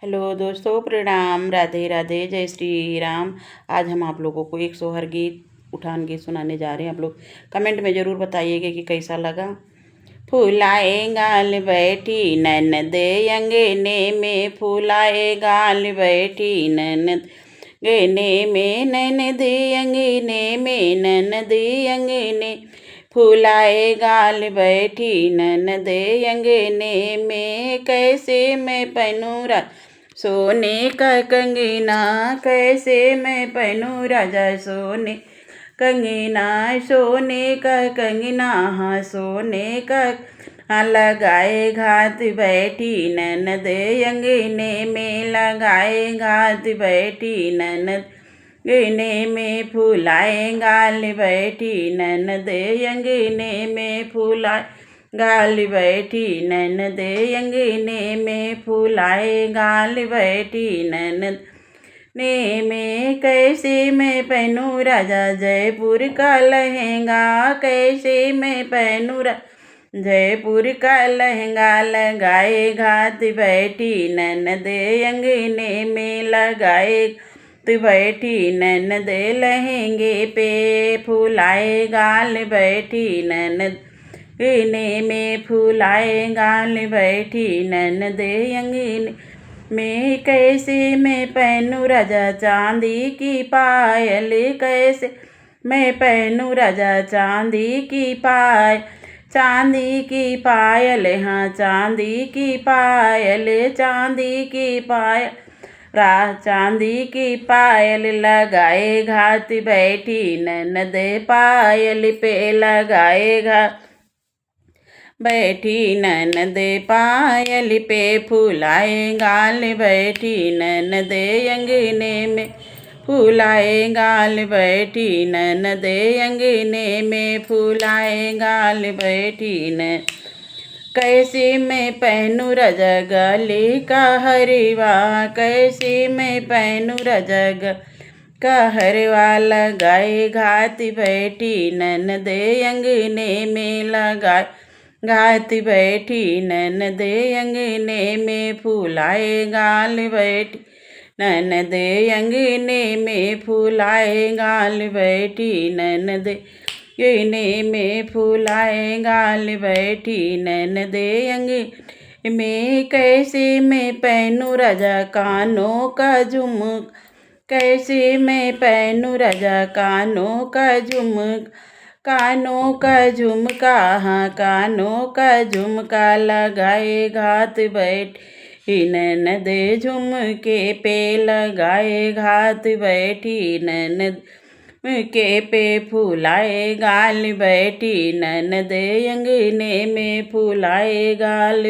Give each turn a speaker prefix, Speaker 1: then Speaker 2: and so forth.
Speaker 1: Hello दोस्तों, प्रणाम, राधे राधे, जय श्री राम। आज हम आप लोगों को एक सोहर गीत उठान गीत सुनाने जा रहे हैं। आप लोग कमेंट में ज़रूर बताइएगा कि कैसा लगा। फूलाए गाल बैठी ननद अंगने में, फूलाए गाल बैठी ननद अंगने में, ननद अंगने में, ननद अंगने। फूलाए गाल बैठी ननद अंगने में, कैसे मैं पहनूं सोने का कंगना, कैसे मैं पहनूं राजा सोने कंगना। सोने का कंगना, हाँ सोने का लगाए घात बैठी ननद अंगने में, लगाए घात बैठी ननद अंगने में। फूलाए गाल बैठी ननद अंगने में, फूलाए गाल बैठी ननद अंगने में, फूलाए गाल बैठी ननद ने में। कैसे मैं पहनूं राजा जयपुर का लहंगा, कैसे मैं पहनूं जयपुर का लहंगा। लगाए घात बैठी ननद अंगने में, लगाए बैठी ननद लहंगे पे। फूलाए गाल बैठी ननद अंगने में, फूलाए गाल बैठी ननद अंगने में। कैसे मैं पहनूं राजा चांदी की पायल, कैसे मैं पहनूं राजा चांदी की पायल। चांदी की पायल, हाँ चांदी की पायल, चांदी की पायल, चांदी की पायल। लगाए घात बैठी ननद पायल पे, लगाए घात बैठी ननद पायल पे। फूलाए गाल बैठी ननद अंगने में, फूलाए गाल बैठी ननद अंगने में, फूलाए गाल बैठी न। कैसे मैं पहनूं राजा गले का हरवा, कैसे मैं पहनूं राजा का हरवा। लगाए घात बैठी ननद अंगने में, लगाए घात बैठी ननद अंगने में। फूलाए गाल बैठी ननद अंगने में, फूलाए गाल बैठी ननद अंगने में, फूलाए गाल बैठी ननद अंगने में। कैसे मैं पहनूं राजा कानों का झुमक, कैसे मैं पहनूं राजा कानों का झुमक। कानों का झुमका, हाँ कानों का झुमका। लगाए घात बैठी ननद झुमके पे, लगाए घात बैठी ननद के पे। फूलाए गाल बैठी ननद अंगने में, फूलाए गाल